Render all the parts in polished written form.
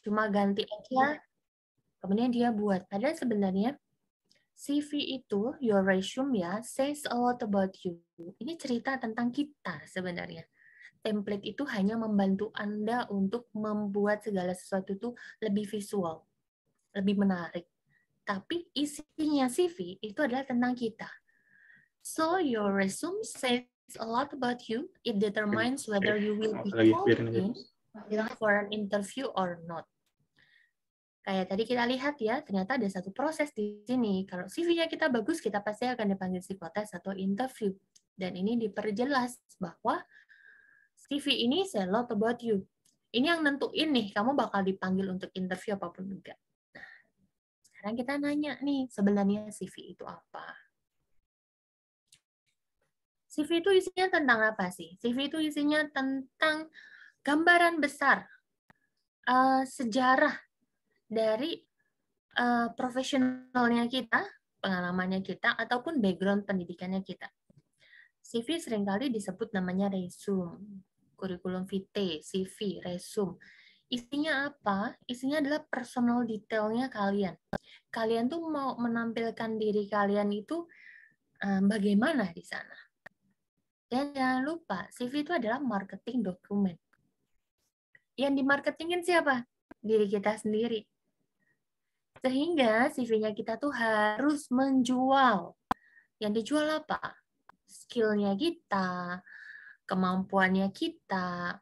Cuma ganti aja, kemudian dia buat. Padahal sebenarnya CV itu, your resume ya, says a lot about you. Ini cerita tentang kita sebenarnya. Template itu hanya membantu Anda untuk membuat segala sesuatu itu lebih visual, lebih menarik. Tapi isinya CV itu adalah tentang kita. So your resume says a lot about you. It determines whether you will be called in for an interview or not. Kayak tadi kita lihat ya, ternyata ada satu proses di sini. Kalau CV-nya kita bagus, kita pasti akan dipanggil psikotes atau interview. Dan ini diperjelas bahwa CV ini say a lot about you. Ini yang nentuin nih, kamu bakal dipanggil untuk interview apapun enggak. Nah, sekarang kita nanya nih, sebenarnya CV itu apa? CV itu isinya tentang apa sih? CV itu isinya tentang gambaran besar, sejarah dari profesionalnya kita, pengalamannya kita, ataupun background pendidikannya kita. CV seringkali disebut namanya resume, kurikulum vitae, CV, resume. Isinya apa? Isinya adalah personal detailnya kalian. Kalian tuh mau menampilkan diri kalian itu bagaimana di sana. Dan jangan lupa, CV itu adalah marketing dokumen. Yang dimarketingin siapa? Diri kita sendiri. Sehingga CV-nya kita tuh harus menjual. Yang dijual apa? Skill-nya kita, kemampuannya kita,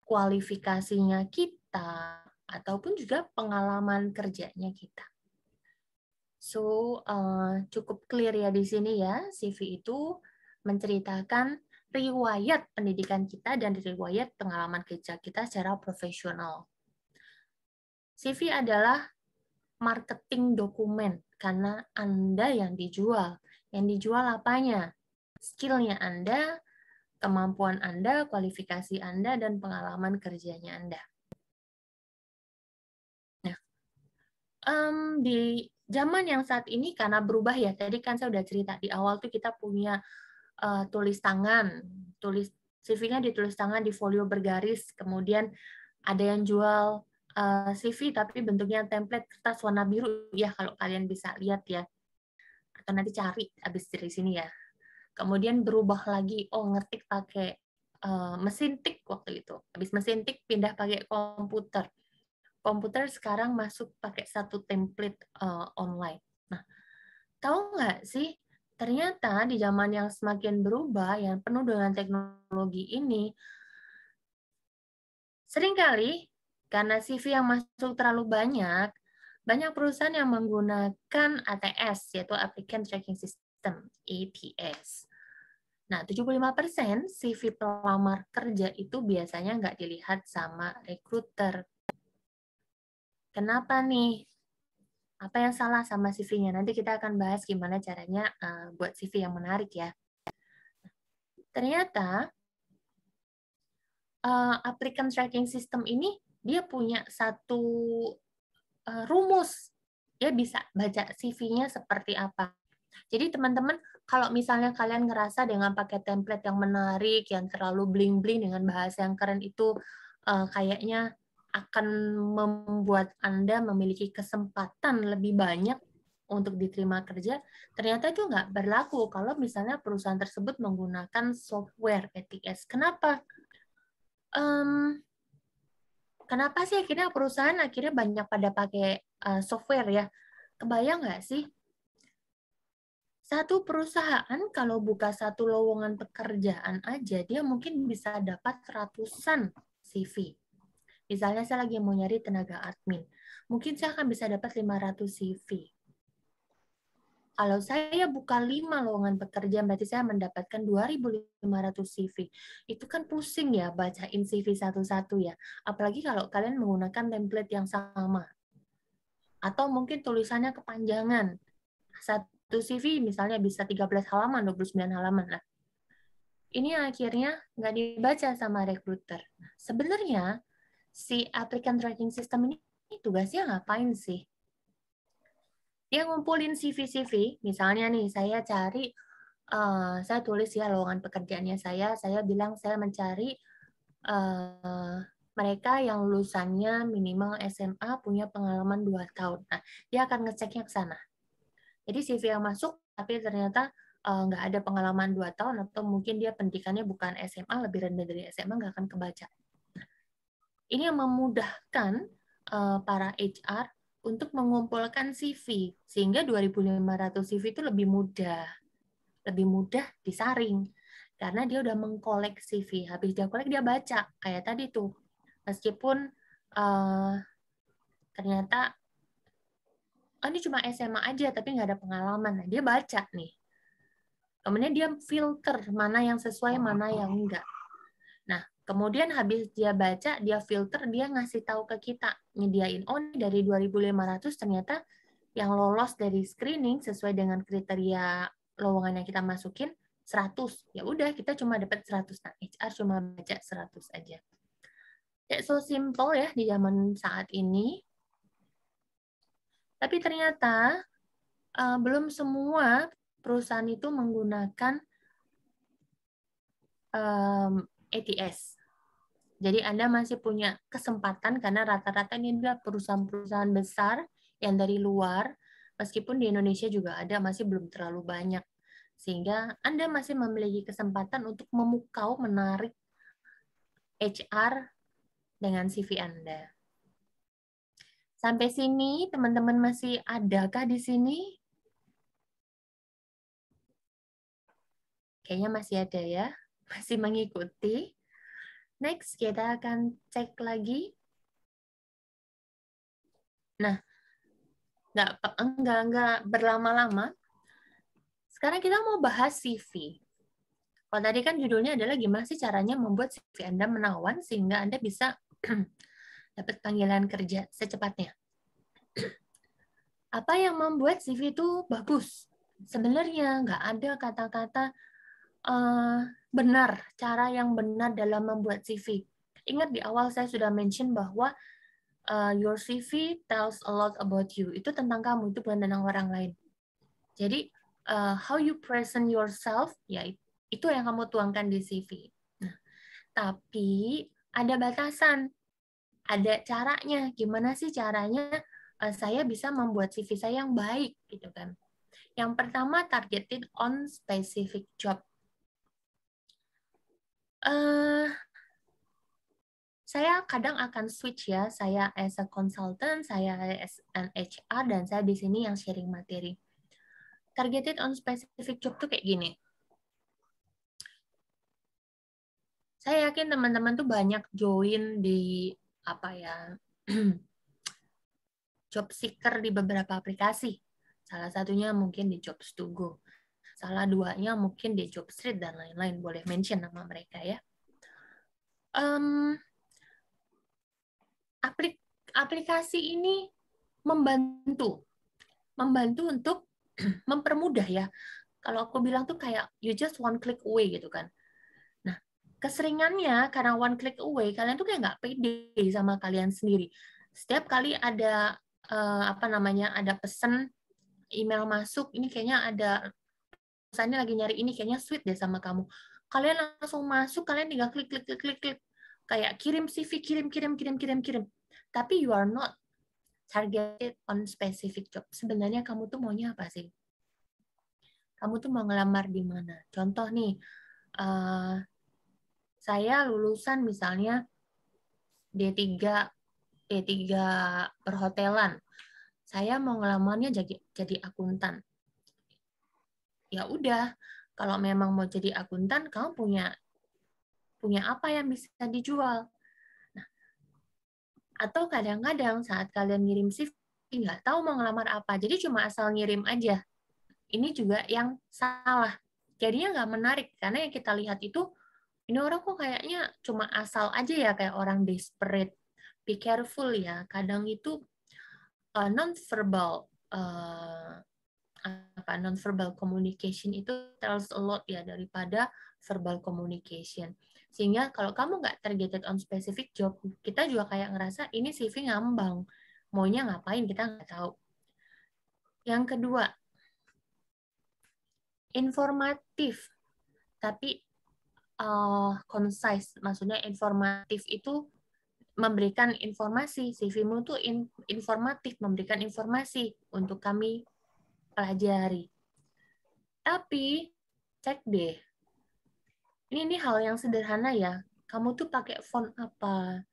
kualifikasinya kita, ataupun juga pengalaman kerjanya kita. So, cukup clear ya di sini ya, CV itu menceritakan riwayat pendidikan kita dan riwayat pengalaman kerja kita secara profesional. CV adalah marketing dokumen, karena Anda yang dijual. Yang dijual apanya? Skill-nya Anda, kemampuan Anda, kualifikasi Anda, dan pengalaman kerjanya Anda. Nah, di zaman yang saat ini karena berubah ya, tadi kan saya udah cerita di awal tuh kita punya tulis tangan, CV-nya ditulis tangan di folio bergaris, kemudian ada yang jual CV tapi bentuknya template kertas warna biru ya kalau kalian bisa lihat ya, atau nanti cari habis dari sini ya. Kemudian berubah lagi, ngetik pakai mesin tik waktu itu. Habis mesin tik pindah pakai komputer. Komputer sekarang masuk pakai satu template online. Nah, tahu nggak sih, ternyata di zaman yang semakin berubah, yang penuh dengan teknologi ini, seringkali karena CV yang masuk terlalu banyak perusahaan yang menggunakan ATS, yaitu Applicant Tracking System, ATS. Nah, 75% CV pelamar kerja itu biasanya nggak dilihat sama recruiter. Kenapa nih? Apa yang salah sama CV-nya? Nanti kita akan bahas gimana caranya buat CV yang menarik ya. Ternyata applicant tracking system ini dia punya satu rumus. Dia bisa baca CV-nya seperti apa. Jadi teman-teman, kalau misalnya kalian ngerasa dengan pakai template yang menarik, yang terlalu bling-bling dengan bahasa yang keren itu kayaknya akan membuat Anda memiliki kesempatan lebih banyak untuk diterima kerja, ternyata itu nggak berlaku kalau misalnya perusahaan tersebut menggunakan software ATS. Kenapa? Kenapa sih akhirnya perusahaan banyak pada pakai software ya? Kebayang nggak sih? Satu perusahaan kalau buka satu lowongan pekerjaan aja, dia mungkin bisa dapat ratusan CV. Misalnya saya lagi mau nyari tenaga admin, mungkin saya akan bisa dapat 500 CV. Kalau saya buka 5 lowongan pekerjaan, berarti saya mendapatkan 2.500 CV. Itu kan pusing ya, bacain CV satu-satu ya. Apalagi kalau kalian menggunakan template yang sama. Atau mungkin tulisannya kepanjangan. Satu CV misalnya bisa 13 halaman, 29 halaman. Nah, ini akhirnya nggak dibaca sama recruiter. Sebenarnya, si applicant tracking system ini tugasnya ngapain sih? Dia ngumpulin CV-CV, misalnya nih, saya cari, saya tulis ya lowongan pekerjaannya saya bilang saya mencari mereka yang lulusannya minimal SMA punya pengalaman 2 tahun. Nah, dia akan ngeceknya ke sana. Jadi CV yang masuk, tapi ternyata nggak ada pengalaman 2 tahun, atau mungkin dia pendidikannya bukan SMA, lebih rendah dari SMA, nggak akan kebaca. Ini yang memudahkan para HR untuk mengumpulkan CV, sehingga 2.500 CV itu lebih mudah disaring. Karena dia udah mengkolek CV, habis dia kolek dia baca, kayak tadi tuh. Meskipun ternyata ini cuma SMA aja, tapi nggak ada pengalaman. Nah, dia baca nih. Kemudian dia filter mana yang sesuai, mana yang enggak. Nah, kemudian habis dia baca, dia filter, dia ngasih tahu ke kita, nyediain, oh dari 2.500 ternyata yang lolos dari screening sesuai dengan kriteria lowongan yang kita masukin 100. Ya udah, kita cuma dapat 100. Nah, HR cuma baca 100 aja. Kayak so simple ya di zaman saat ini. Tapi ternyata belum semua perusahaan itu menggunakan ATS. Jadi Anda masih punya kesempatan karena rata-rata ini adalah perusahaan-perusahaan besar yang dari luar, meskipun di Indonesia juga ada, masih belum terlalu banyak. Sehingga Anda masih memiliki kesempatan untuk memukau, menarik HR dengan CV Anda. Sampai sini, teman-teman masih adakah di sini? Kayaknya masih ada ya, masih mengikuti. Next, kita akan cek lagi. Nah, nggak berlama-lama. Sekarang kita mau bahas CV. Kalau tadi kan judulnya adalah gimana sih caranya membuat CV Anda menawan sehingga Anda bisa dapat panggilan kerja secepatnya. Apa yang membuat CV itu bagus? Sebenarnya nggak ada kata-kata benar, cara yang benar dalam membuat CV. Ingat di awal saya sudah mention bahwa your CV tells a lot about you. Itu tentang kamu, itu bukan tentang orang lain. Jadi, how you present yourself, ya itu yang kamu tuangkan di CV. Nah, tapi ada batasan, ada caranya. Gimana sih caranya saya bisa membuat CV saya yang baik, gitu kan? Yang pertama, targeted on specific job. Saya kadang akan switch ya, saya as a consultant, saya as an HR, dan saya di sini yang sharing materi. Targeted on specific job tuh kayak gini. Saya yakin teman-teman tuh banyak join di apa ya, job seeker di beberapa aplikasi. Salah satunya mungkin di Jobs to Go. Salah duanya mungkin di Jobstreet dan lain-lain. Boleh mention nama mereka ya. Aplikasi ini membantu untuk mempermudah ya. Kalau aku bilang tuh kayak you just one click away gitu kan. Nah, keseringannya karena one click away, kalian tuh kayak nggak pede sama kalian sendiri. Setiap kali ada ada pesan email masuk, ini kayaknya ada pesannya lagi nyari ini, kayaknya sweet deh sama kamu. Kalian langsung masuk, kalian tinggal klik klik klik klik klik. Kayak kirim CV, kirim. Tapi you are not targeted on specific job. Sebenarnya kamu tuh maunya apa sih? Kamu tuh mau ngelamar di mana? Contoh nih, saya lulusan misalnya D3 perhotelan. Saya mau ngelamarnya jadi akuntan. Ya udah, kalau memang mau jadi akuntan, kamu punya apa yang bisa dijual? Nah, atau kadang-kadang saat kalian ngirim CV, nggak tahu mau ngelamar apa, jadi cuma asal ngirim aja. Ini juga yang salah. Jadinya nggak menarik, karena yang kita lihat itu, ini orang kok kayaknya cuma asal aja ya, kayak orang desperate. Be careful ya, kadang itu non-verbal non-verbal communication itu tells a lot ya daripada verbal communication. Sehingga kalau kamu nggak targeted on specific job, kita juga kayak ngerasa ini CV ngambang. Maunya ngapain, kita nggak tahu. Yang kedua, informatif, tapi concise. Maksudnya informatif itu memberikan informasi, CV-mu tuh informatif, memberikan informasi untuk kami pelajari. Tapi cek deh, ini hal yang sederhana ya. Kamu tuh pakai font apa?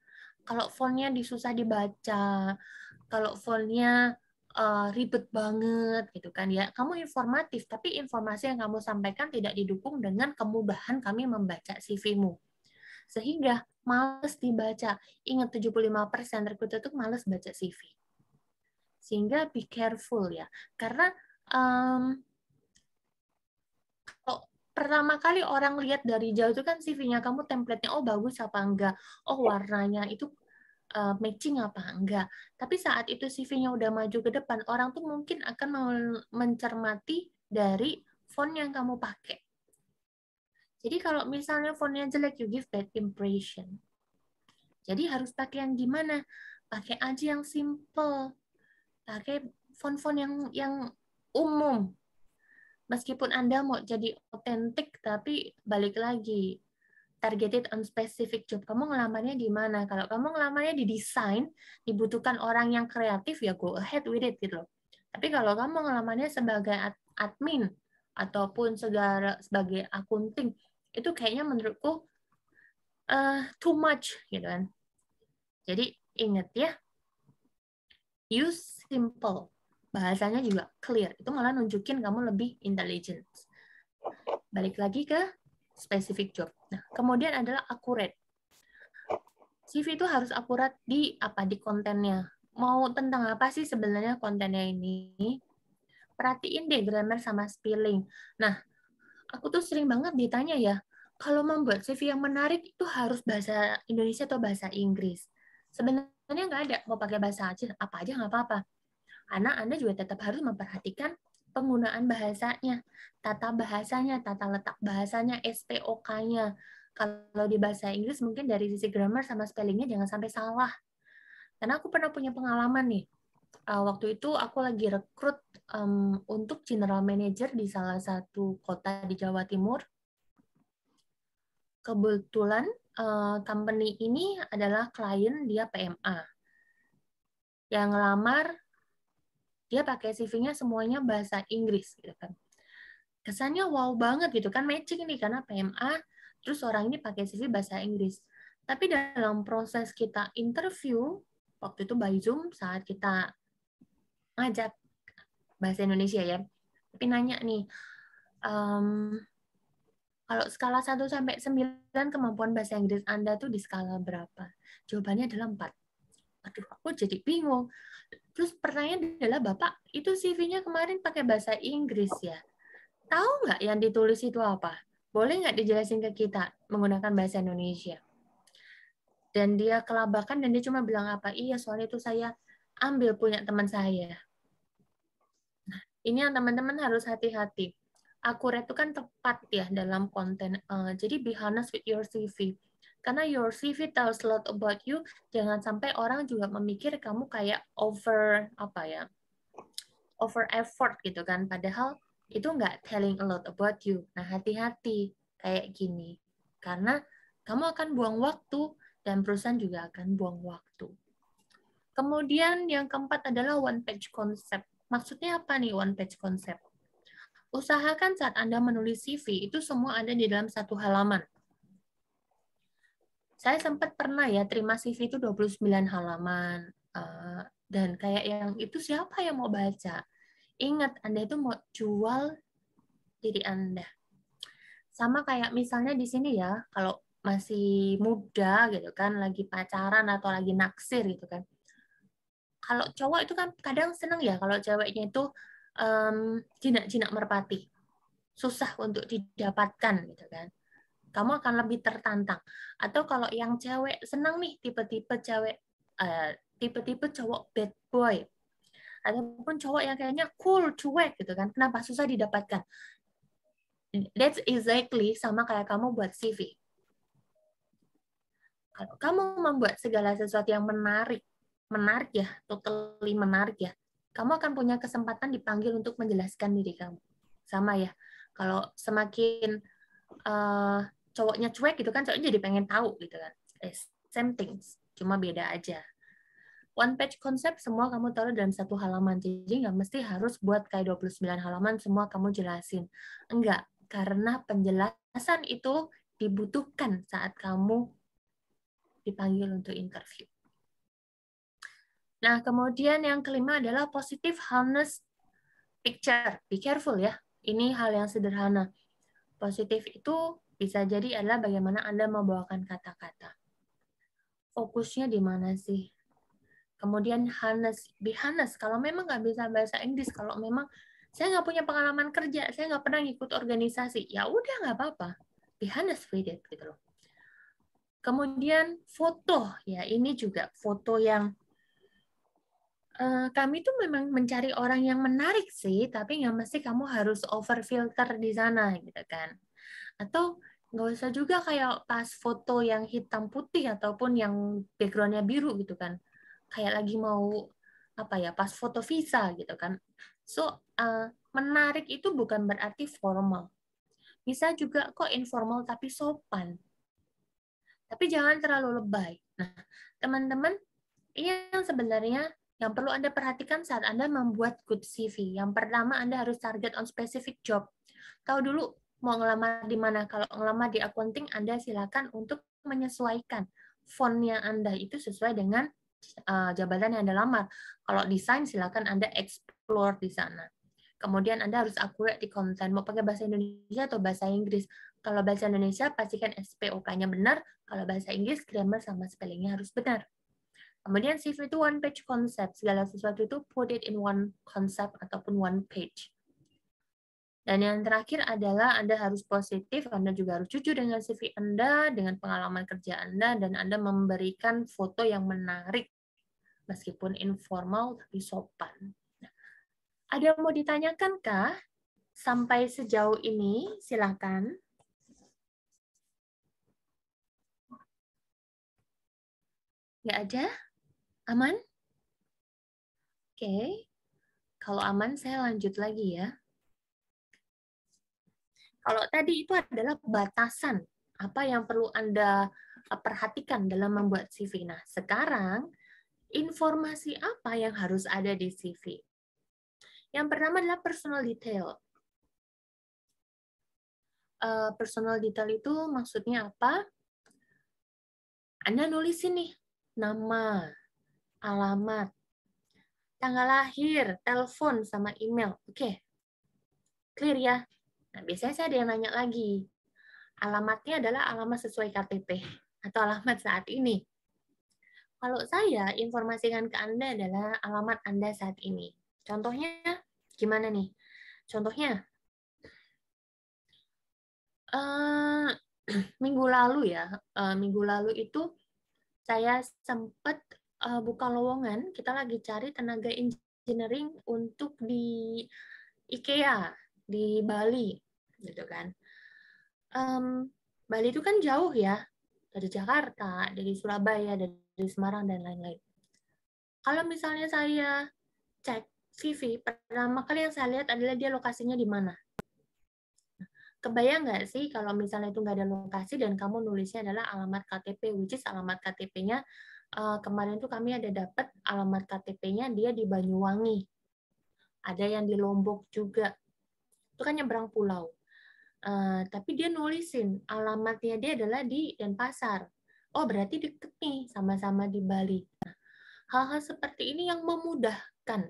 Kalau fontnya susah dibaca, kalau fontnya ribet banget gitu kan ya, kamu informatif, tapi informasi yang kamu sampaikan tidak didukung dengan kemudahan kami membaca CV-mu. Sehingga males dibaca. Ingat 75% rekruter itu males baca CV. Sehingga be careful ya. Karena kalau pertama kali orang lihat dari jauh itu kan CV-nya kamu template-nya, oh bagus apa enggak, oh warnanya itu matching apa enggak. Tapi saat itu CV-nya udah maju ke depan, orang tuh mungkin akan mencermati dari font yang kamu pakai. Jadi kalau misalnya fontnya jelek, you give bad impression. Jadi harus pakai yang gimana? Pakai aja yang simple. Pakai font-font yang umum. Meskipun Anda mau jadi otentik, tapi balik lagi, targeted on specific job. Kamu ngelamarnya di mana? Kalau kamu ngelamarnya di desain, dibutuhkan orang yang kreatif, ya go ahead with it gitu loh. Tapi kalau kamu ngelamarnya sebagai admin ataupun sebagai akunting, itu kayaknya menurutku too much gitu kan. Jadi ingat ya, use simple. Bahasanya juga clear. Itu malah nunjukin kamu lebih intelligent. Balik lagi ke specific job. Nah, kemudian adalah accurate. CV itu harus akurat di kontennya. Mau tentang apa sih sebenarnya kontennya ini? Perhatiin deh grammar sama spelling. Nah, aku tuh sering banget ditanya ya, kalau membuat CV yang menarik itu harus bahasa Indonesia atau bahasa Inggris. Sebenarnya nggak ada, mau pakai bahasa apa aja nggak apa-apa. Karena Anda juga tetap harus memperhatikan penggunaan bahasanya, tata bahasanya, tata letak bahasanya, SPOK-nya. Kalau di bahasa Inggris mungkin dari sisi grammar sama spellingnya jangan sampai salah. Karena aku pernah punya pengalaman nih. Waktu itu aku lagi rekrut untuk general manager di salah satu kota di Jawa Timur. Kebetulan company ini adalah klien dia PMA. Yang ngelamar dia pakai CV-nya semuanya bahasa Inggris gitu kan. Kesannya wow banget gitu kan, matching nih karena PMA, terus orang ini pakai CV bahasa Inggris. Tapi dalam proses kita interview, waktu itu by Zoom saat kita ngajak bahasa Indonesia ya, tapi nanya nih, kalau skala 1 sampai 9 kemampuan bahasa Inggris Anda tuh di skala berapa? Jawabannya adalah 4. Aduh, aku jadi bingung. Terus pertanyaan adalah, Bapak, itu CV-nya kemarin pakai bahasa Inggris ya? Tahu nggak yang ditulis itu apa? Boleh nggak dijelasin ke kita menggunakan bahasa Indonesia? Dan dia kelabakan dan dia cuma bilang apa? Iya, soalnya itu saya ambil punya teman saya. Ini yang teman-teman harus hati-hati. Akurat itu kan tepat ya dalam konten. Jadi be honest with your CV. Karena your CV tells a lot about you. Jangan sampai orang juga memikir kamu kayak over effort gitu kan. Padahal itu nggak telling a lot about you. Nah, hati-hati kayak gini. Karena kamu akan buang waktu dan perusahaan juga akan buang waktu. Kemudian yang keempat adalah one page concept. Maksudnya apa nih one page concept? Usahakan saat Anda menulis CV, itu semua ada di dalam satu halaman. Saya sempat pernah ya terima CV itu 29 halaman. Dan kayak yang itu siapa yang mau baca? Ingat, Anda itu mau jual diri Anda. Sama kayak misalnya di sini ya, kalau masih muda gitu kan, lagi pacaran atau lagi naksir gitu kan. Kalau cowok itu kan kadang seneng ya kalau ceweknya itu jinak-jinak merpati. Susah untuk didapatkan gitu kan. Kamu akan lebih tertantang. Atau kalau yang cewek seneng nih tipe-tipe cewek tipe-tipe cowok bad boy ataupun cowok yang kayaknya cool, cuek gitu kan. Kenapa susah didapatkan? That's exactly sama kayak kamu buat CV. Kalau kamu membuat segala sesuatu yang menarik ya, totally menarik ya, kamu akan punya kesempatan dipanggil untuk menjelaskan diri kamu. Sama ya, kalau semakin cowoknya cuek gitu kan, cowoknya jadi pengen tahu gitu kan. Same things. cuma beda aja. One page konsep semua kamu taruh dalam satu halaman, jadi nggak mesti harus buat kayak 29 halaman semua kamu jelasin. Enggak, karena penjelasan itu dibutuhkan saat kamu dipanggil untuk interview. Nah, kemudian yang kelima adalah positive honest picture. Be careful ya. Ini hal yang sederhana. Positif itu bisa jadi adalah bagaimana Anda membawakan kata-kata. Fokusnya di mana sih? Kemudian honest, be honest. Kalau memang nggak bisa bahasa Inggris, kalau memang saya nggak punya pengalaman kerja, saya nggak pernah ikut organisasi, ya udah nggak apa-apa. Be honest with it, gitu loh. Kemudian foto, ya ini juga foto yang kami tuh memang mencari orang yang menarik sih, tapi nggak mesti kamu harus over filter di sana, gitu kan. Atau nggak usah juga kayak pas foto yang hitam putih ataupun yang backgroundnya biru gitu kan. Kayak lagi mau apa ya, pas foto visa gitu kan. So, menarik itu bukan berarti formal. Bisa juga kok informal tapi sopan. Tapi jangan terlalu lebay. Nah, teman-teman, ini yang sebenarnya yang perlu Anda perhatikan saat Anda membuat good CV. Yang pertama, Anda harus target on specific job. Tahu dulu mau ngelamar di mana. Kalau ngelamar di accounting, Anda silakan untuk menyesuaikan fontnya Anda itu sesuai dengan jabatan yang Anda lamar. Kalau desain, silakan Anda explore di sana. Kemudian Anda harus accurate di konten. Mau pakai bahasa Indonesia atau bahasa Inggris. Kalau bahasa Indonesia, pastikan SPOK-nya benar. Kalau bahasa Inggris, grammar sama spellingnya harus benar. Kemudian CV itu one page concept. Segala sesuatu itu put it in one concept ataupun one page. Dan yang terakhir adalah Anda harus positif, Anda juga harus jujur dengan CV Anda, dengan pengalaman kerja Anda, dan Anda memberikan foto yang menarik, meskipun informal tapi sopan. Ada yang mau ditanyakan kah? Sampai sejauh ini, silakan. Nggak ada? Aman? Oke. Kalau aman, saya lanjut lagi ya. Kalau tadi itu adalah batasan apa yang perlu Anda perhatikan dalam membuat CV. Nah, sekarang informasi apa yang harus ada di CV? Yang pertama adalah personal detail. Personal detail itu maksudnya apa? Anda nulisin nih, nama, alamat, tanggal lahir, telepon, sama email. Oke, clear ya? Nah, biasanya saya ada yang nanya lagi. Alamatnya adalah alamat sesuai KTP atau alamat saat ini. Kalau saya informasikan ke Anda adalah alamat Anda saat ini. Contohnya gimana nih? Contohnya, minggu lalu ya, minggu lalu itu saya sempat buka lowongan, kita lagi cari tenaga engineering untuk di IKEA di Bali, gitu kan. Bali itu kan jauh ya, dari Jakarta, dari Surabaya, dari Semarang, dan lain-lain. Kalau misalnya saya cek CV, pertama kali yang saya lihat adalah dia lokasinya di mana. Kebayang nggak sih kalau misalnya itu nggak ada lokasi dan kamu nulisnya adalah alamat KTP, which is alamat KTP-nya kemarin tuh kami ada dapat alamat KTP-nya dia di Banyuwangi. Ada yang di Lombok juga. Itu kan nyebrang pulau. Tapi dia nulisin alamatnya dia adalah di Denpasar. Oh, berarti deket nih, sama-sama di Bali. Nah, hal-hal seperti ini yang memudahkan.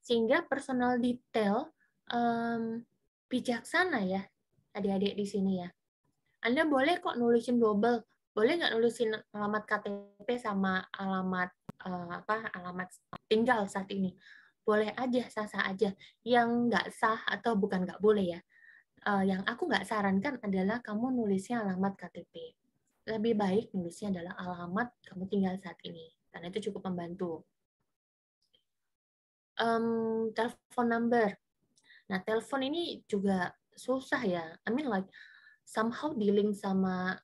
Sehingga personal detail bijaksana ya, adik-adik di sini ya. Anda boleh kok nulisin double. Boleh nggak nulisin alamat KTP sama alamat alamat tinggal saat ini? Boleh aja, sah-sah aja. Yang nggak sah atau bukan nggak boleh ya, yang aku nggak sarankan adalah kamu nulisnya alamat KTP. Lebih baik nulisnya adalah alamat kamu tinggal saat ini, karena itu cukup membantu. Telepon number. Nah, telepon ini juga susah ya. I mean like somehow dealing sama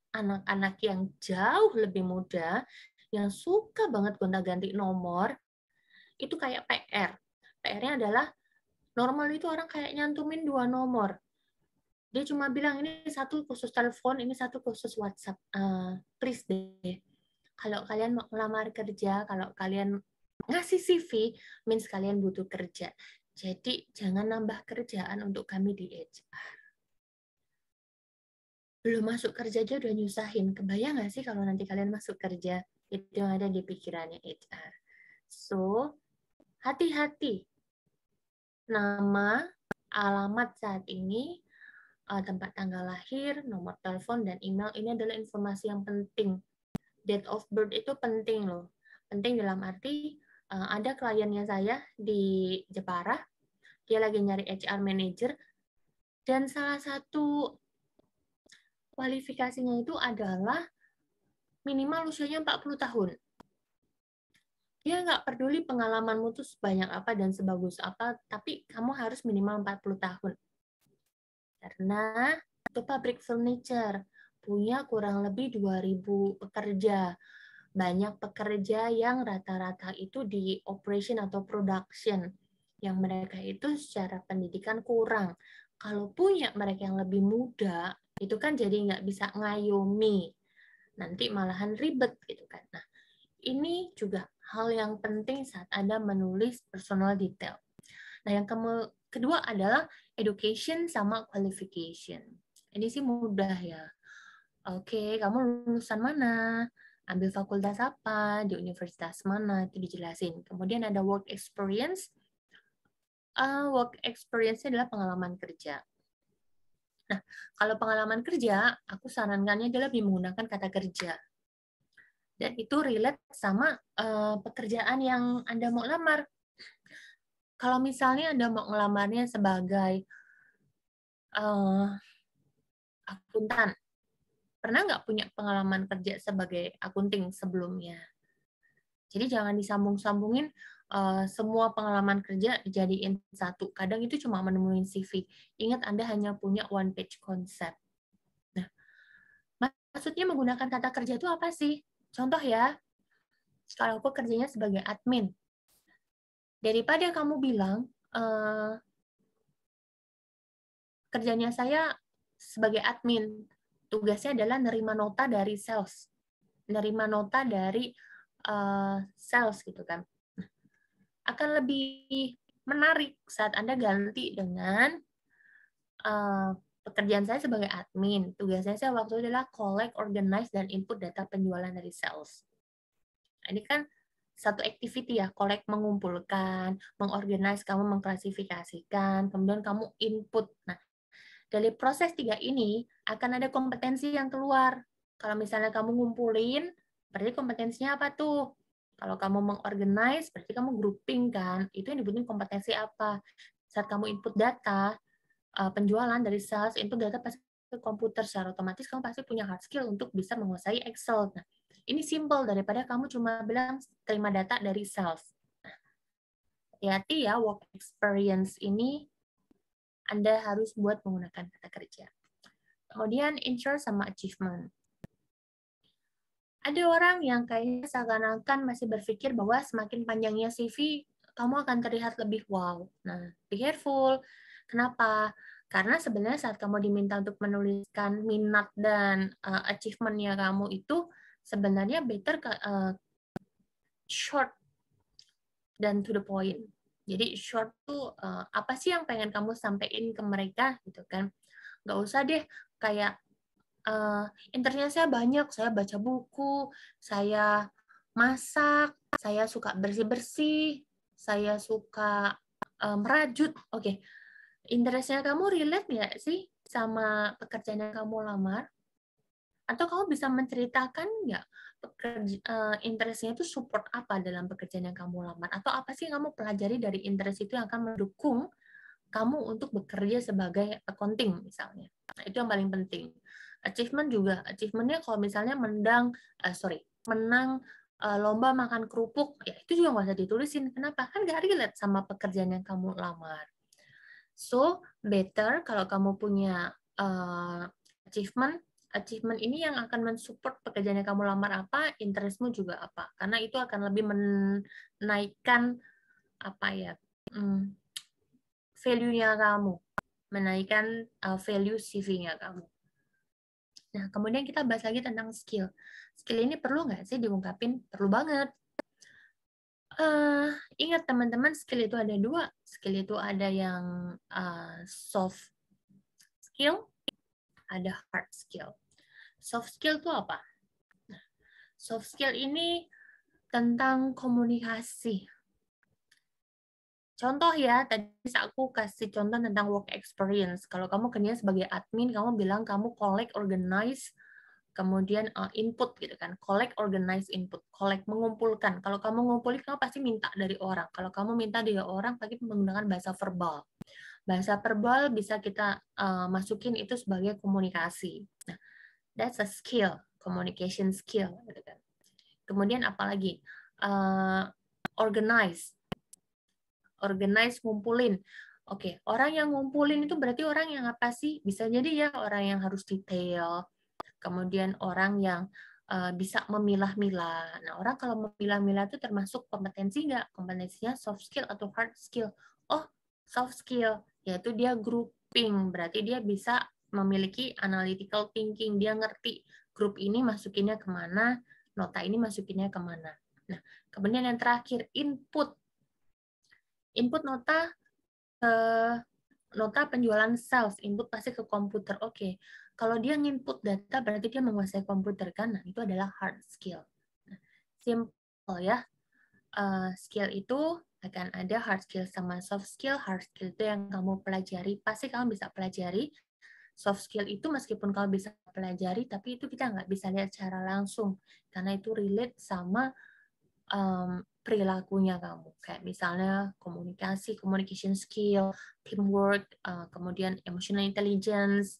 anak-anak yang jauh lebih muda, yang suka banget gonta-ganti nomor, itu kayak PR. PR-nya adalah normal itu orang kayak nyantumin 2 nomor. Dia cuma bilang ini satu khusus telepon, ini satu khusus WhatsApp. Please deh. Kalau kalian mau melamar kerja, kalau kalian ngasih CV, means kalian butuh kerja. Jadi jangan nambah kerjaan untuk kami di HR. Belum masuk kerja aja udah nyusahin. Kebayang nggak sih kalau nanti kalian masuk kerja? Itu yang ada di pikirannya HR. So, hati-hati. Nama, alamat saat ini, tempat tanggal lahir, nomor telepon, dan email, ini adalah informasi yang penting. Date of birth itu penting loh. Penting dalam arti, ada kliennya saya di Jepara, dia lagi nyari HR manager, dan salah satu kualifikasinya itu adalah minimal usianya 40 tahun. Dia nggak peduli pengalamanmu tuh sebanyak apa dan sebagus apa, tapi kamu harus minimal 40 tahun. Karena itu pabrik furniture, punya kurang lebih 2.000 pekerja. Banyak pekerja yang rata-rata itu di operation atau production, yang mereka itu secara pendidikan kurang. Kalau punya mereka yang lebih muda, itu kan jadi nggak bisa ngayomi. Nanti malahan ribet gitu kan. Nah, ini juga hal yang penting saat Anda menulis personal detail. Nah, yang kedua adalah education sama qualification. Ini sih mudah ya. Oke, kamu lulusan mana? Ambil fakultas apa? Di universitas mana? Itu dijelasin. Kemudian ada work experience. Work experience adalah pengalaman kerja. Nah, kalau pengalaman kerja, aku sarankannya adalah lebih menggunakan kata kerja. Dan itu relate sama pekerjaan yang Anda mau lamar. Kalau misalnya Anda mau ngelamarnya sebagai akuntan, pernah nggak punya pengalaman kerja sebagai akunting sebelumnya? Jadi jangan disambung-sambungin semua pengalaman kerja dijadiin satu. Kadang itu cuma menemuin CV. Ingat Anda hanya punya one page concept. Nah, maksudnya menggunakan kata kerja itu apa sih? Contoh ya, kalau aku kerjanya sebagai admin, daripada kamu bilang kerjanya saya sebagai admin, tugasnya adalah nerima nota dari sales, nerima nota dari sales gitu kan. Akan lebih menarik saat Anda ganti dengan pekerjaan saya sebagai admin. Tugasnya saya waktu itu adalah collect, organize, dan input data penjualan dari sales. Ini kan satu activity ya, collect mengumpulkan, mengorganize, kamu mengklasifikasikan, kemudian kamu input. Nah, dari proses 3 ini akan ada kompetensi yang keluar. Kalau misalnya kamu ngumpulin, berarti kompetensinya apa tuh? Kalau kamu mengorganize, berarti kamu grouping kan? Itu yang dibutuhin kompetensi apa? Saat kamu input data, penjualan dari sales, input data pasti ke komputer, secara otomatis kamu pasti punya hard skill untuk bisa menguasai Excel. Nah, ini simple daripada kamu cuma bilang terima data dari sales. Nah, hati-hati ya, work experience ini Anda harus buat menggunakan kata kerja. Kemudian interest sama achievement. Ada orang yang kayaknya seakan-akan masih berpikir bahwa semakin panjangnya CV, kamu akan terlihat lebih wow. Nah, be careful. Kenapa? Karena sebenarnya saat kamu diminta untuk menuliskan minat dan achievement-nya kamu itu, sebenarnya better short dan to the point. Jadi short tuh apa sih yang pengen kamu sampaikan ke mereka gitu kan? Nggak usah deh kayak interestnya saya banyak, saya baca buku, saya masak, saya suka bersih-bersih, saya suka merajut. Oke, interestnya kamu relate nggak sih sama pekerjaan yang kamu lamar? Atau kamu bisa menceritakan nggak interestnya itu support apa dalam pekerjaan yang kamu lamar? Atau apa sih yang kamu pelajari dari interest itu yang akan mendukung kamu untuk bekerja sebagai accounting misalnya? Nah, itu yang paling penting. Achievement juga, achievementnya kalau misalnya menang lomba makan kerupuk, ya itu juga nggak usah ditulisin. Kenapa? Kan nggak relate sama pekerjaan yang kamu lamar. So, better kalau kamu punya achievement ini yang akan mensupport pekerjaan yang kamu lamar apa, interestmu juga apa. Karena itu akan lebih menaikkan apa ya, value-nya kamu, menaikkan value CV-nya kamu. Nah, kemudian kita bahas lagi tentang skill. Skill ini perlu nggak sih diungkapin? Perlu banget. Ingat teman-teman, skill itu ada dua. Skill itu ada yang soft skill, ada hard skill. Soft skill itu apa? Nah, soft skill ini tentang komunikasi. Contoh ya, tadi bisa aku kasih contoh tentang work experience. Kalau kamu kerja sebagai admin, kamu bilang kamu collect, organize, kemudian input gitu kan. Collect, organize, input. Collect, mengumpulkan. Kalau kamu ngumpulin, kamu pasti minta dari orang. Kalau kamu minta dari orang, pasti menggunakan bahasa verbal. Bahasa verbal bisa kita masukin itu sebagai komunikasi. Nah, that's a skill, communication skill. Gitu kan. Kemudian apalagi? Organize. Organize, ngumpulin. Oke, orang yang ngumpulin itu berarti orang yang apa sih? Bisa jadi ya orang yang harus detail, kemudian orang yang bisa memilah-milah. Nah, orang kalau memilah-milah itu termasuk kompetensi nggak? Kompetensinya soft skill atau hard skill? Oh, soft skill, yaitu dia grouping, berarti dia bisa memiliki analytical thinking, dia ngerti grup ini masukinnya kemana, nota ini masukinnya kemana. Nah, kemudian yang terakhir, input. Input nota penjualan sales, input pasti ke komputer. Oke, kalau dia nginput data berarti dia menguasai komputer kan? Nah, itu adalah hard skill. Nah, simple ya. Skill itu akan ada hard skill sama soft skill. Hard skill itu yang kamu pelajari, pasti kamu bisa pelajari. Soft skill itu meskipun kamu bisa pelajari, tapi itu kita nggak bisa lihat secara langsung karena itu relate sama perilakunya kamu. Kayak misalnya komunikasi, communication skill, teamwork, kemudian emotional intelligence,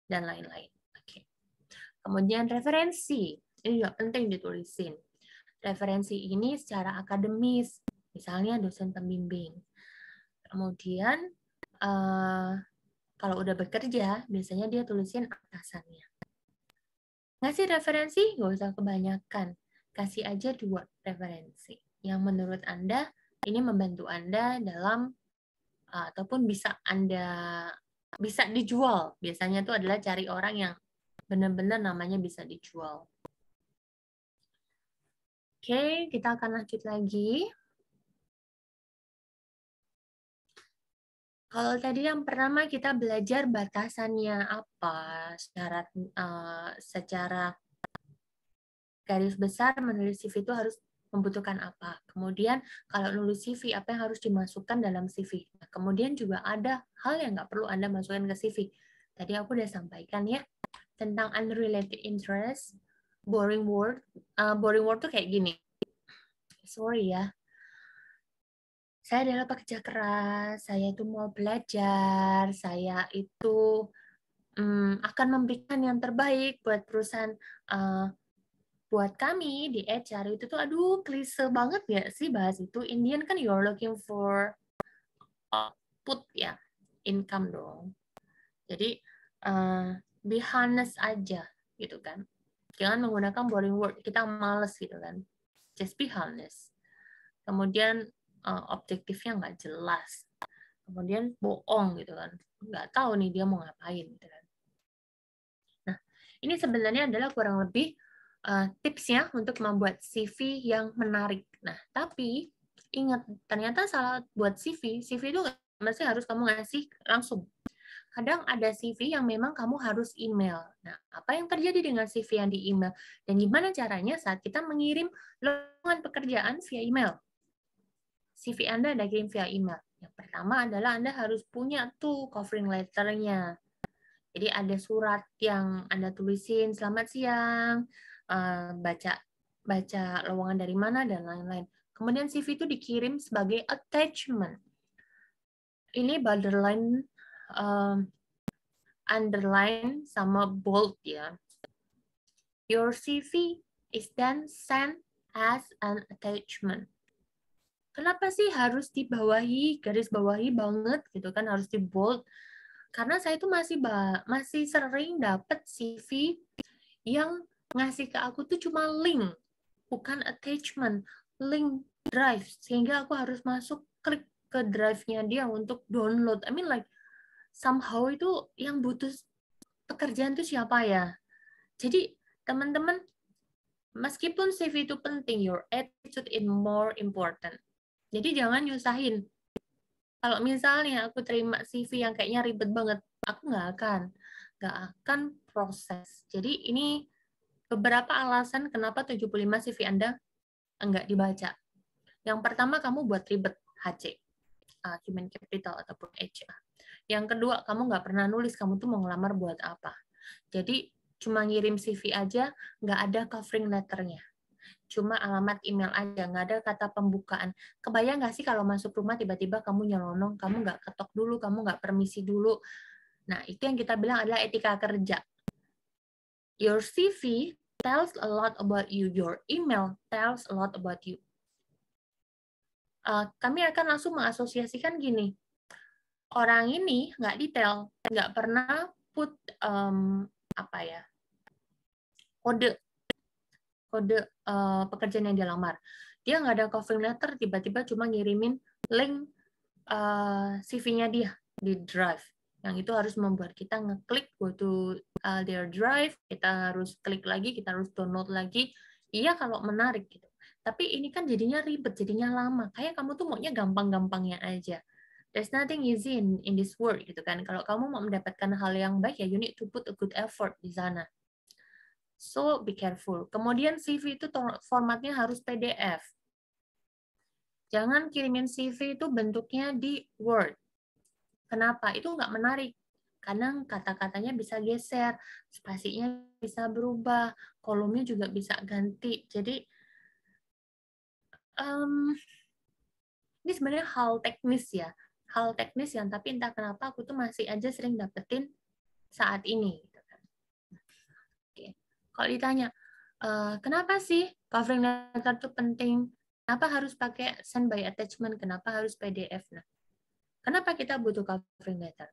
dan lain-lain. Oke. Kemudian referensi. Ini juga penting ditulisin. Referensi ini secara akademis, misalnya dosen pembimbing. Kemudian kalau udah bekerja, biasanya dia tulisin atasannya. Ngasih referensi, nggak usah kebanyakan. Kasih aja 2 referensi. Yang menurut Anda, ini membantu Anda dalam, ataupun bisa dijual. Biasanya itu adalah cari orang yang benar-benar namanya bisa dijual. Oke, kita akan lanjut lagi. Kalau tadi yang pertama kita belajar batasannya apa, secara garis besar menulis CV itu harus membutuhkan apa. Kemudian kalau nulis CV, apa yang harus dimasukkan dalam CV. Nah, kemudian juga ada hal yang nggak perlu Anda masukkan ke CV. Tadi aku udah sampaikan ya, tentang unrelated interest, boring word. Boring word tuh kayak gini. Sorry ya, saya adalah pekerja keras, saya itu mau belajar, saya itu akan memberikan yang terbaik buat perusahaan, buat kami di HR itu tuh, aduh, klise banget ya sih bahas itu. Indian kan you're looking for output ya, income dong. Jadi be honest aja gitu kan. Jangan menggunakan boring word, kita males gitu kan. Just be honest. Kemudian objektifnya nggak jelas. Kemudian bohong gitu kan. Nggak tahu nih dia mau ngapain gitu kan. Nah, ini sebenarnya adalah kurang lebih tipsnya untuk membuat CV yang menarik. Nah, tapi ingat, ternyata salah buat CV itu mesti harus kamu ngasih langsung. Kadang ada CV yang memang kamu harus email. Nah, apa yang terjadi dengan CV yang di email? Dan gimana caranya saat kita mengirim lowongan pekerjaan via email? CV Anda Anda kirim via email. Yang pertama adalah Anda harus punya tuh covering letter-nya. Jadi ada surat yang Anda tulisin, selamat siang, baca lowongan dari mana, dan lain-lain. Kemudian CV itu dikirim sebagai attachment. Ini borderline, underline, sama bold ya. Your CV is then sent as an attachment. Kenapa sih harus dibawahi, garis bawahi banget gitu kan, harus di bold? Karena saya itu masih sering dapat CV yang ngasih ke aku tuh cuma link, bukan attachment, link drive, sehingga aku harus masuk klik ke drive-nya dia untuk download. I mean like somehow itu yang butuh pekerjaan itu siapa ya? Jadi, teman-teman, meskipun CV itu penting, your attitude is more important. Jadi, jangan nyusahin. Kalau misalnya aku terima CV yang kayaknya ribet banget, aku nggak akan proses. Jadi, ini beberapa alasan kenapa 75 CV Anda enggak dibaca. Yang pertama, kamu buat ribet HC, Human Capital ataupun HR. Yang kedua, kamu nggak pernah nulis kamu tuh mau ngelamar buat apa. Jadi, cuma ngirim CV aja, nggak ada covering letternya. Cuma alamat email aja, nggak ada kata pembukaan. Kebayang nggak sih kalau masuk rumah tiba-tiba kamu nyelonong, kamu nggak ketok dulu, kamu nggak permisi dulu. Nah, itu yang kita bilang adalah etika kerja. Your CV tells a lot about you. Your email tells a lot about you. Kami akan langsung mengasosiasikan gini, orang ini nggak detail, nggak pernah put kode pekerjaan yang dia lamar. Dia nggak ada covering letter, tiba-tiba cuma ngirimin link CV-nya dia di Drive. Yang itu harus membuat kita ngeklik go to their Drive, kita harus klik lagi, kita harus download lagi. Iya kalau menarik gitu. Tapi ini kan jadinya ribet, jadinya lama. Kayak kamu tuh maunya gampang-gampangnya aja. There's nothing easy in this world gitu kan. Kalau kamu mau mendapatkan hal yang baik ya you need to put a good effort di sana. So be careful. Kemudian CV itu formatnya harus PDF. Jangan kirimin CV itu bentuknya di Word. Kenapa? Itu nggak menarik. Kadang kata-katanya bisa geser, spasinya bisa berubah, kolomnya juga bisa ganti. Jadi ini sebenarnya hal teknis ya. Hal teknis yang tapi entah kenapa aku tuh masih aja sering dapetin saat ini. Oke. Kalau ditanya, kenapa sih covering letter itu penting? Kenapa harus pakai send by attachment? Kenapa harus PDF? Nah, kenapa kita butuh covering letter?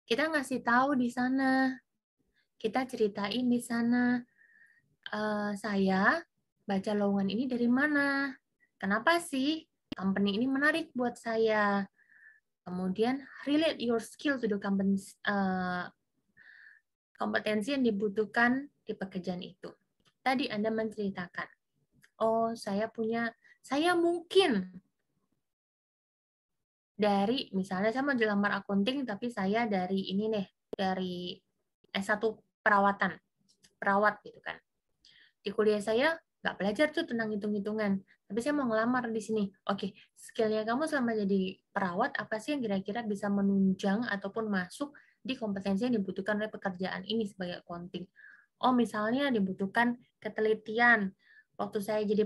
Kita ngasih tahu di sana, kita ceritain di sana, saya baca lowongan ini dari mana? Kenapa sih company ini menarik buat saya? Kemudian relate your skill to the kompetensi yang dibutuhkan di pekerjaan itu. Tadi Anda menceritakan, oh saya mungkin dari, misalnya saya mau dilamar akunting, tapi saya dari ini nih, dari S1 perawat gitu kan. Di kuliah saya nggak belajar tuh tentang hitung-hitungan, tapi saya mau ngelamar di sini. Oke, skillnya kamu selama jadi perawat, apa sih yang kira-kira bisa menunjang ataupun masuk di kompetensi yang dibutuhkan oleh pekerjaan ini sebagai accounting? Oh, misalnya dibutuhkan ketelitian. Waktu saya jadi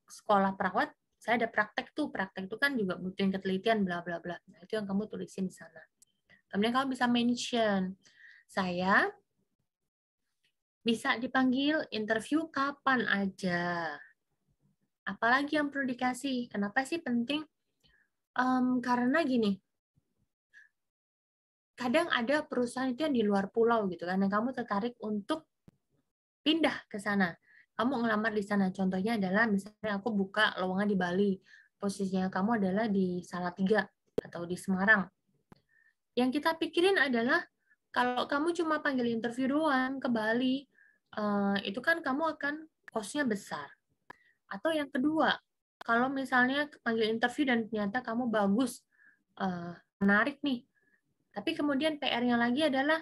sekolah perawat, saya ada praktek tuh. Praktek itu kan juga butuhin ketelitian, bla bla bla. Nah, itu yang kamu tulisin di sana. Kemudian kamu bisa mention, saya bisa dipanggil interview kapan aja. Apalagi yang perlu dikasih? Kenapa sih penting? Karena gini, kadang ada perusahaan itu yang di luar pulau gitu kan, dan kamu tertarik untuk pindah ke sana. Kamu ngelamar di sana. Contohnya adalah misalnya aku buka lowongan di Bali, posisinya kamu adalah di Salatiga atau di Semarang. Yang kita pikirin adalah kalau kamu cuma panggil interview doang ke Bali, itu kan kamu akan cost-nya besar. Atau yang kedua, kalau misalnya panggil interview dan ternyata kamu bagus, menarik nih, tapi kemudian PR-nya lagi adalah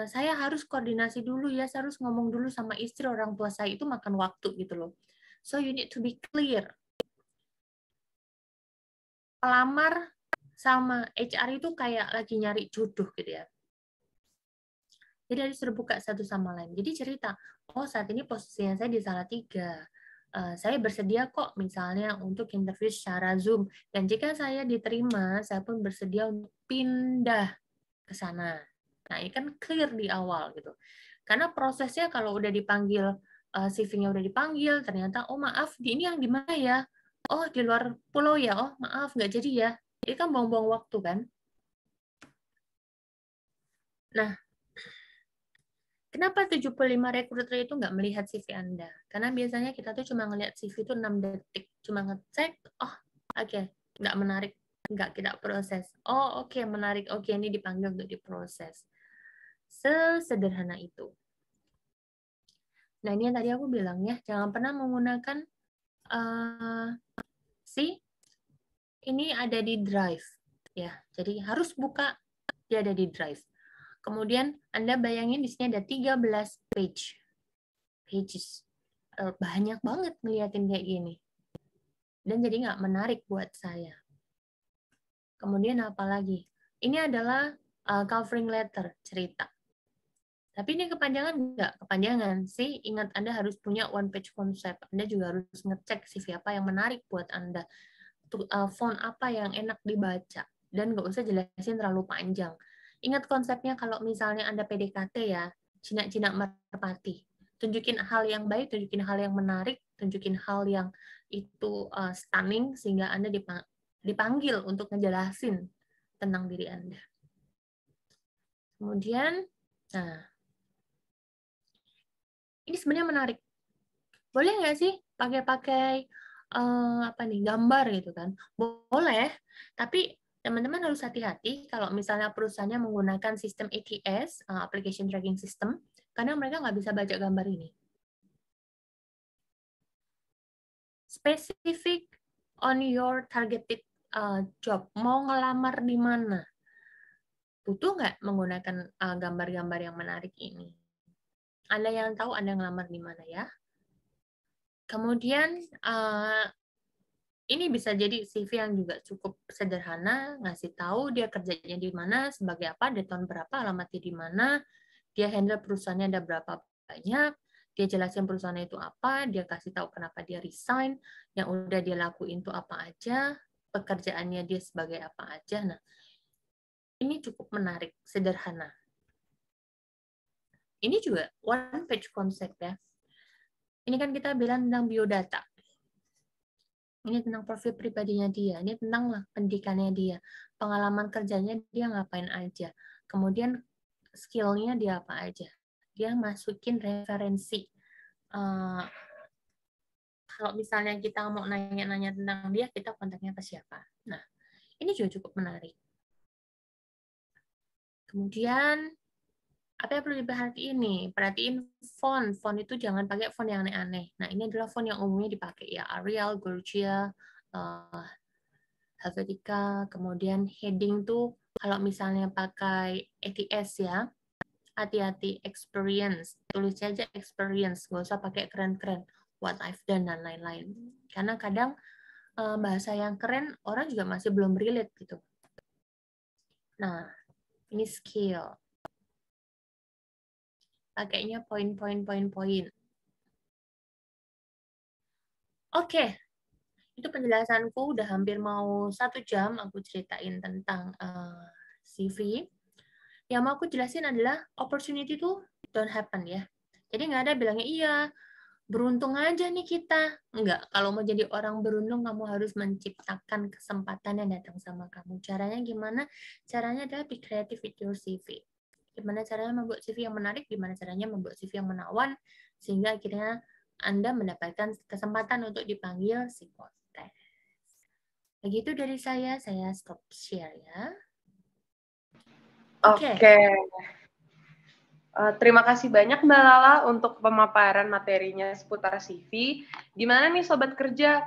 saya harus koordinasi dulu ya, saya harus ngomong dulu sama istri, orang tua saya, itu makan waktu gitu loh. So you need to be clear. Pelamar sama HR itu kayak lagi nyari jodoh gitu ya. Jadi harus terbuka satu sama lain. Jadi cerita, oh saat ini posisinya saya di Salatiga. Saya bersedia kok misalnya untuk interview secara Zoom. Dan jika saya diterima, saya pun bersedia untuk pindah ke sana. Nah, ini kan clear di awal gitu. Karena prosesnya kalau udah dipanggil, CV-nya udah dipanggil, ternyata, oh maaf, di ini yang di mana ya? Oh, di luar pulau ya? Oh, maaf, nggak jadi ya. Ini kan buang-buang waktu kan? Nah, kenapa 75 recruiter itu nggak melihat CV Anda? Karena biasanya kita tuh cuma ngelihat CV itu 6 detik. Cuma ngecek, oh oke, nggak menarik, nggak kita proses. Oh oke, menarik, oke ini dipanggil untuk diproses. Sesederhana itu. Nah, ini yang tadi aku bilang ya, jangan pernah menggunakan ini ada di Drive ya. Jadi harus buka, dia ada di Drive. Kemudian Anda bayangin di sini ada 13 pages. Banyak banget ngeliatin kayak gini. Dan jadi nggak menarik buat saya. Kemudian apa lagi? Ini adalah covering letter, cerita. Tapi ini kepanjangan nggak? Kepanjangan sih. Ingat Anda harus punya one page concept. Anda juga harus ngecek CV apa yang menarik buat Anda. Font apa yang enak dibaca. Dan nggak usah jelasin terlalu panjang. Ingat konsepnya kalau misalnya Anda PDKT ya, jinak-jinak merpati. Tunjukin hal yang baik, tunjukin hal yang menarik, tunjukin hal yang itu stunning, sehingga Anda dipanggil untuk ngejelasin tentang diri Anda. Kemudian, nah, ini sebenarnya menarik. Boleh nggak sih pakai apa nih, gambar gitu kan? Boleh, tapi teman-teman harus hati-hati kalau misalnya perusahaannya menggunakan sistem ATS, Application Tracking System, karena mereka nggak bisa baca gambar ini. Specific on your targeted job, mau ngelamar di mana? Butuh nggak menggunakan gambar-gambar yang menarik ini? Anda yang tahu Anda ngelamar di mana ya? Kemudian ini bisa jadi CV yang juga cukup sederhana, ngasih tahu dia kerjanya di mana, sebagai apa, di tahun berapa, alamatnya di mana, dia handle perusahaannya ada berapa banyak, dia jelasin perusahaannya itu apa, dia kasih tahu kenapa dia resign, yang udah dia lakuin itu apa aja, pekerjaannya dia sebagai apa aja. Nah, ini cukup menarik, sederhana. Ini juga one page concept ya. Ini kan kita bilang tentang biodata. Ini tentang profil pribadinya dia, ini tentang pendidikannya dia, pengalaman kerjanya dia ngapain aja, kemudian skill-nya dia apa aja. Dia masukin referensi. Kalau misalnya kita mau nanya-nanya tentang dia, kita kontaknya ke siapa. Nah, ini juga cukup menarik. Kemudian, apa yang perlu diperhatiin nih? Perhatiin font. Font itu jangan pakai font yang aneh-aneh. Nah, ini adalah font yang umumnya dipakai ya, Arial, Gourgia, Helvetica, kemudian heading tuh kalau misalnya pakai ATS ya, hati-hati experience, tulis aja experience, nggak usah pakai keren-keren, what I've done dan lain-lain. Karena kadang bahasa yang keren orang juga masih belum relate gitu. Nah, ini skill. Pakainya poin-poin. Oke, itu penjelasanku udah hampir mau 1 jam aku ceritain tentang CV. Yang mau aku jelasin adalah opportunity itu don't happen ya. Jadi nggak ada bilangnya, iya, beruntung aja nih kita. Enggak, kalau mau jadi orang beruntung, kamu harus menciptakan kesempatan yang datang sama kamu. Caranya gimana? Caranya adalah be creative with your CV. Gimana caranya membuat CV yang menarik, gimana caranya membuat CV yang menawan, sehingga akhirnya Anda mendapatkan kesempatan untuk dipanggil psikotes. Begitu dari saya stop share ya. Oke. Terima kasih banyak Mbak Lala untuk pemaparan materinya seputar CV. Gimana nih Sobat Kerja?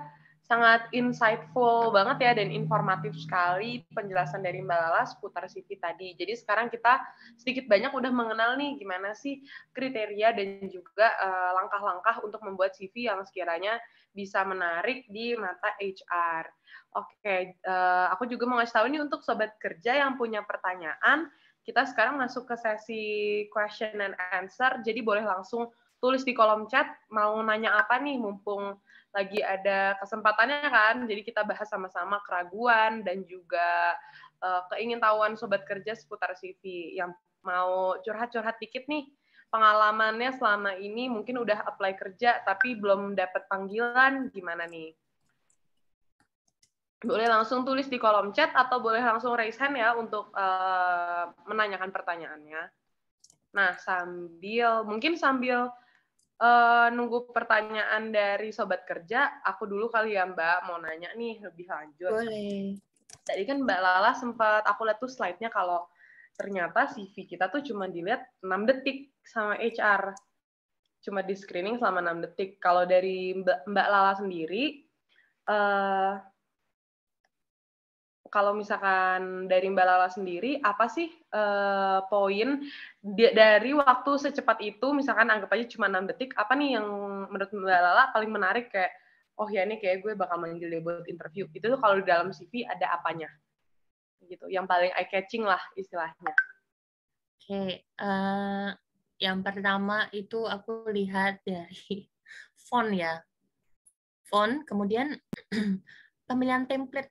Sangat insightful banget ya dan informatif sekali penjelasan dari Mbak Lala seputar CV tadi. Jadi sekarang kita sedikit banyak udah mengenal nih gimana sih kriteria dan juga langkah-langkah untuk membuat CV yang sekiranya bisa menarik di mata HR. Oke, aku juga mau ngasih tahu nih untuk Sobat Kerja yang punya pertanyaan, kita sekarang masuk ke sesi question and answer, jadi boleh langsung tulis di kolom chat mau nanya apa nih, mumpung lagi ada kesempatannya kan, jadi kita bahas sama-sama keraguan dan juga keingintahuan Sobat Kerja seputar CV. Yang mau curhat-curhat dikit nih, pengalamannya selama ini mungkin udah apply kerja tapi belum dapat panggilan, gimana nih? Boleh langsung tulis di kolom chat atau boleh langsung raise hand ya untuk menanyakan pertanyaannya. Nah, mungkin sambil nunggu pertanyaan dari Sobat Kerja, aku dulu kali ya Mbak, mau nanya nih lebih lanjut. Boleh. Tadi kan Mbak Lala sempat, aku lihat tuh slide-nya kalau ternyata CV kita tuh cuma dilihat 6 detik sama HR. Cuma di screening selama 6 detik. Kalau dari Mbak Lala sendiri, kalau misalkan dari Mbak Lala sendiri, apa sih poin dari waktu secepat itu, misalkan anggap aja cuma 6 detik, apa nih yang menurut Mbak Lala paling menarik kayak, oh ya ini kayak gue bakal manggil dia buat interview. Itu tuh kalau di dalam CV ada apanya? Gitu. Yang paling eye-catching lah istilahnya. Oke, yang pertama itu aku lihat dari font ya. Font, kemudian pemilihan template.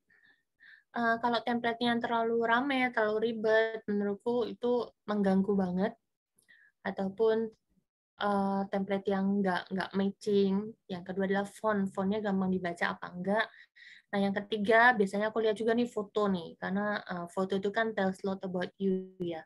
Kalau template-nya yang terlalu ramai, terlalu ribet, menurutku itu mengganggu banget. Ataupun template yang nggak matching. Yang kedua adalah fontnya gampang dibaca apa enggak. Nah, yang ketiga, biasanya aku lihat juga nih foto nih, karena foto itu kan tells a lot about you ya.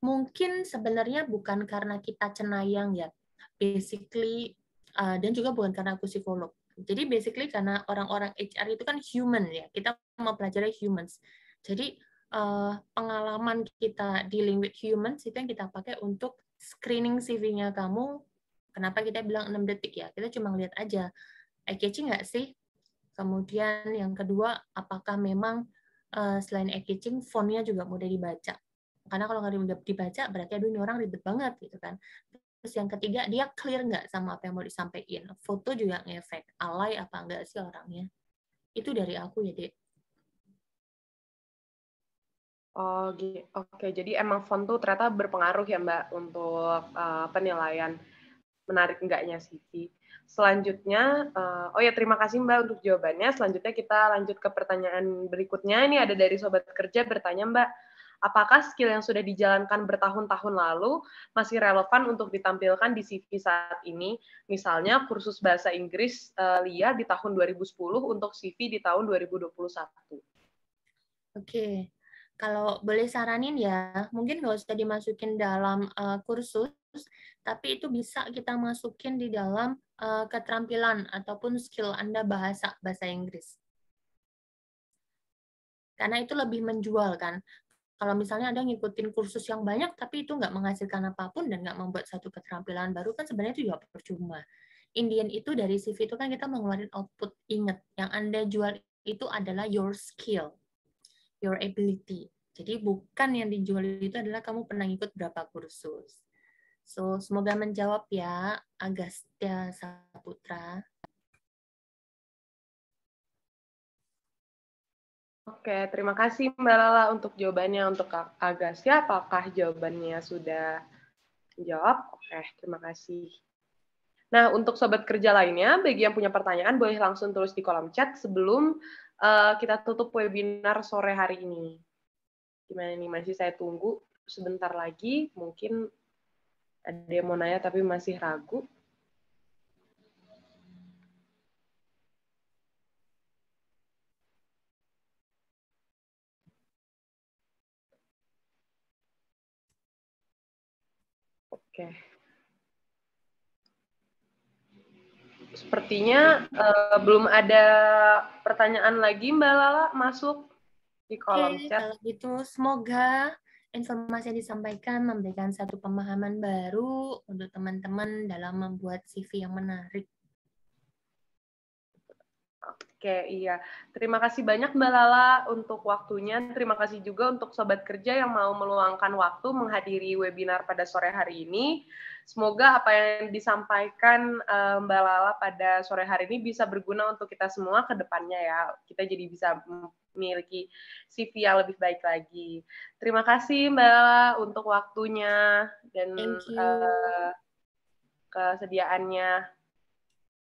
Mungkin sebenarnya bukan karena kita cenayang ya, basically, dan juga bukan karena aku psikolog. Jadi basically karena orang-orang HR itu kan human ya, kita mempelajari humans. Jadi pengalaman kita dealing with humans itu yang kita pakai untuk screening CV-nya kamu. Kenapa kita bilang 6 detik ya? Kita cuma lihat aja, eye-catching nggak sih? Kemudian yang kedua, apakah memang selain eye-catching, font-nya juga mudah dibaca? Karena kalau nggak mudah dibaca, berarti aduh ini orang ribet banget gitu kan. Terus yang ketiga, dia clear nggak sama apa yang mau disampaikan. Foto juga ngefek, alay apa enggak sih orangnya. Itu dari aku ya, Dek. Oh, oke. Jadi emang font tuh ternyata berpengaruh ya, Mbak, untuk penilaian menarik enggaknya CV. Selanjutnya, oh ya terima kasih Mbak untuk jawabannya. Selanjutnya kita lanjut ke pertanyaan berikutnya. Ini ada dari Sobat Kerja bertanya, Mbak, apakah skill yang sudah dijalankan bertahun-tahun lalu masih relevan untuk ditampilkan di CV saat ini? Misalnya kursus bahasa Inggris LIA di tahun 2010 untuk CV di tahun 2021. Oke. Kalau boleh saranin ya, mungkin nggak usah dimasukin dalam kursus, tapi itu bisa kita masukin di dalam keterampilan ataupun skill Anda bahasa Inggris. Karena itu lebih menjual kan. Kalau misalnya Anda ngikutin kursus yang banyak, tapi itu nggak menghasilkan apapun dan nggak membuat satu keterampilan baru, kan sebenarnya itu juga percuma. Indian itu dari CV itu kan kita mengeluarkan output. Ingat, yang Anda jual itu adalah your skill, your ability. Jadi bukan yang dijual itu adalah kamu pernah ikut berapa kursus. So, semoga menjawab ya, Agastya Saputra. Oke, terima kasih Mbak Lala untuk jawabannya. Untuk Agasya, apakah jawabannya sudah dijawab? Oke, terima kasih. Nah, untuk Sobat Kerja lainnya, bagi yang punya pertanyaan, boleh langsung tulis di kolom chat sebelum kita tutup webinar sore hari ini. Gimana nih, masih saya tunggu sebentar lagi. Mungkin ada yang mau nanya tapi masih ragu. Oke. Sepertinya belum ada pertanyaan lagi, Mbak Lala, masuk di kolom chat. Kalau gitu semoga informasi yang disampaikan memberikan satu pemahaman baru untuk teman-teman dalam membuat CV yang menarik. Oke, iya. Terima kasih banyak Mbak Lala untuk waktunya. Terima kasih juga untuk Sobat Kerja yang mau meluangkan waktu menghadiri webinar pada sore hari ini. Semoga apa yang disampaikan Mbak Lala pada sore hari ini bisa berguna untuk kita semua ke depannya ya. Kita jadi bisa memiliki CV yang lebih baik lagi. Terima kasih Mbak Lala untuk waktunya dan kesediaannya.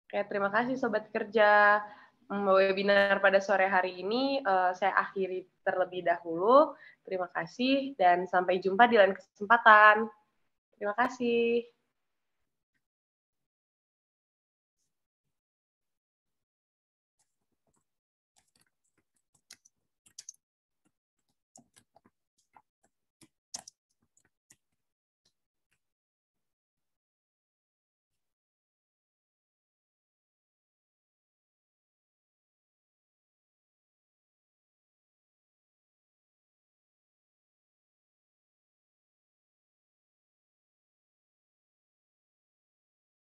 Oke, terima kasih Sobat Kerja. Webinar pada sore hari ini saya akhiri terlebih dahulu. Terima kasih dan sampai jumpa di lain kesempatan. Terima kasih.